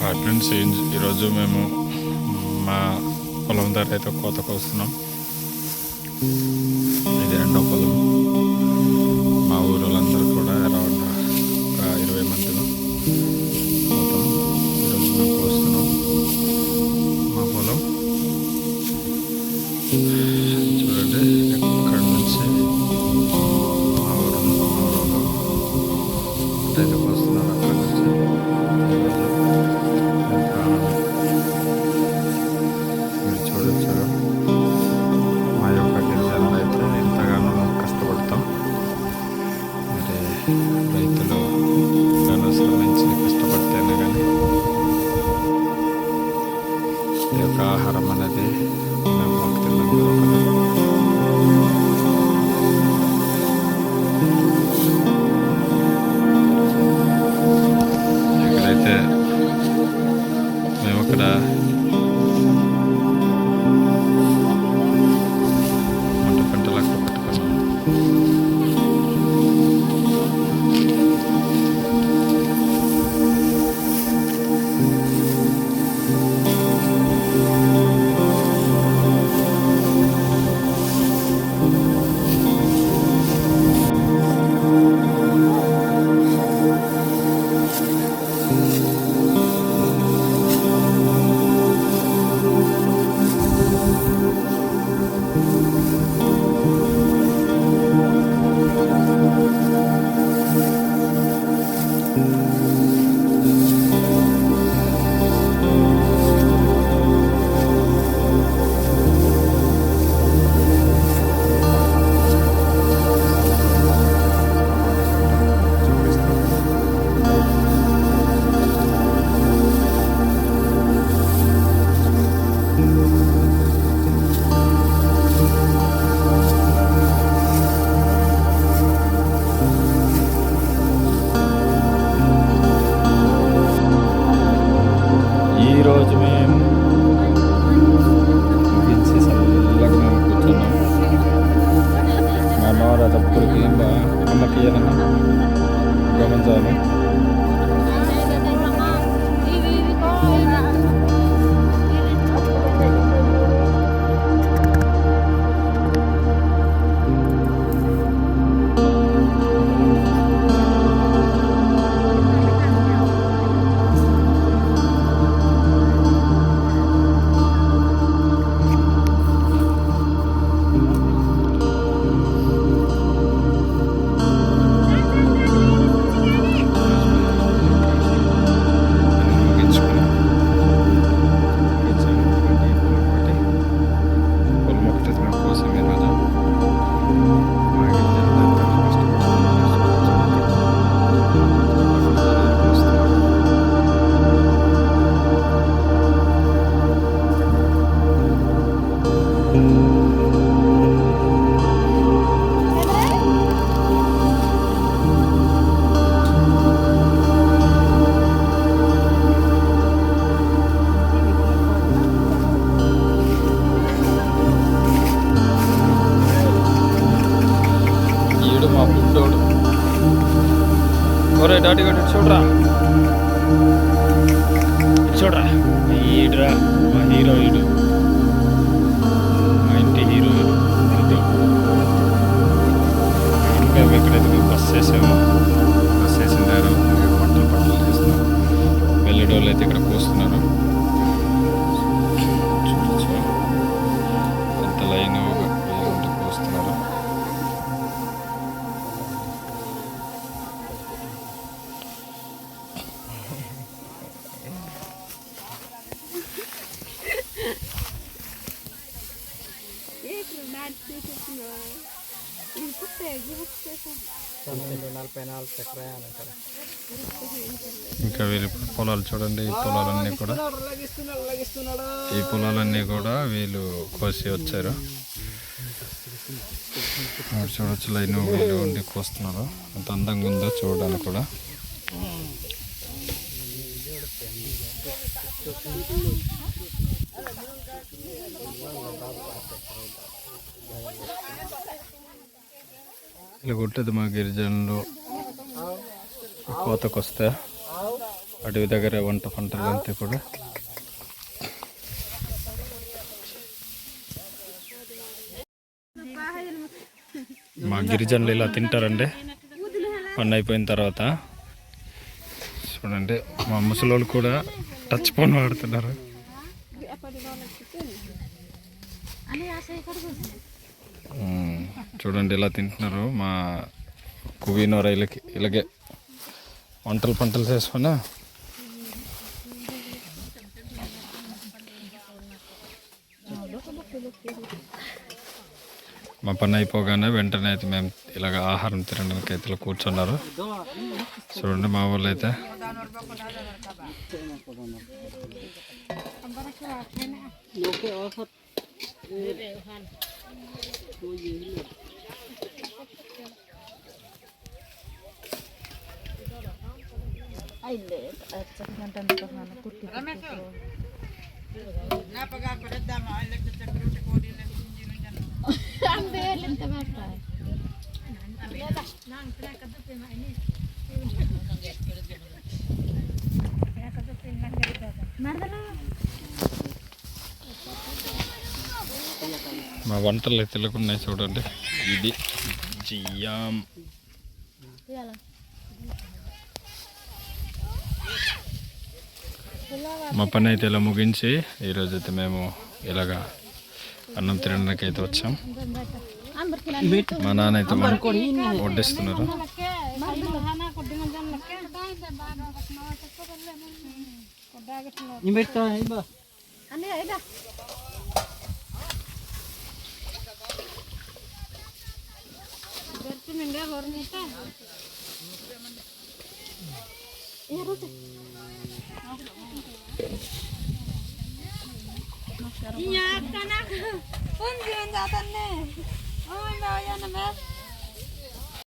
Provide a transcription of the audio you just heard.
Hi friends, ఈరోజు మేము మా పొలం దగ్గర అయితే కోతకు వస్తున్నాం. ఇది రెండో పొలం. మా ఊళ్ళందరూ కూడా అరౌండ్ ఒక 20 మందిలో మొత్తం ఈరోజు మేము కోస్తున్నాం మా పొలం. చూడండి, ఇక్కడ నుంచి మా ఊళ్ళో అయితే కోస్తున్నారు. అక్కడ నుంచి మీరు చూడొచ్చు, మా యొక్క గిరిజనులు అయితే ఎంతగానో కష్టపడతాం. మరి రైతులు ఎంతగానో శ్రమించి కష్టపడితేనే కానీ ఈ యొక్క ఆహారం అనేది మేము మాకు తిన్నాం దొరకదు. ఇక్కడైతే మేము ఇక్కడ మంట పెంటలాగా పెట్టుకున్నాం. ఈరోజు మేము ముగించి చల్లగా మేము కూర్చున్నాం. మా అమ్మవారు అదప్పుడుకి అమ్మకి ఇయ్యాలన్నా గమనించాలి. మా బుడ్డోడు ఒరే డాడీ గడ్డి చూడరా, చూడరా, ఈడురా మా హీరో, ఈడు మా ఇంటి హీరో. ఇంకా ఎక్కడైతే మేము బస్ చేసాము, బస్ చేసిన దగ్గర పంటలు చేస్తున్నారు. వెళ్ళేటోళ్ళు అయితే ఇక్కడ కోస్తున్నారు. చూడొచ్చు ఎంత లైన్ ఉంటే కోస్తున్నారు. ఇంకా వీరి పొలాలు చూడండి. ఈ పొలాలన్నీ కూడా వీళ్ళు కోసి వచ్చారు. చూడొచ్చు, లైన్ వీళ్ళు ఉండి కోస్తున్నారు. ఎంత అందంగా ఉందో చూడడానికి కూడా. ఇలా కొట్టేది మా గిరిజనులు కోతకు వస్తే అడవి దగ్గర వంట పంటలు అంతా కూడా మా గిరిజనులు ఇలా తింటారండి పని అయిపోయిన తర్వాత. చూడండి మా ముసలోళ్ళు కూడా టచ్ ఫోన్ వాడుతున్నారు. చూడండి ఇలా తింటున్నారు. మా కువీనో రైలుకి ఇలాగే పంటలు చేసుకున్నా మా పని అయిపోగానే వెంటనే అయితే మేము ఇలాగ ఆహారం తినడానికి అయితే ఇలా కూర్చున్నారు. చూడండి మా వాళ్ళు అయితే మా వంటలు అయితే తెలుగున్నాయి. చూడండి ఇది జియాం. మా పని అయితే ఇలా ముగించి ఈరోజైతే మేము ఇలాగా అన్నం తినడానికి అయితే వచ్చాం. మా నాన్న అయితే వడ్డిస్తున్నారు. Iya, kan aku pun jangan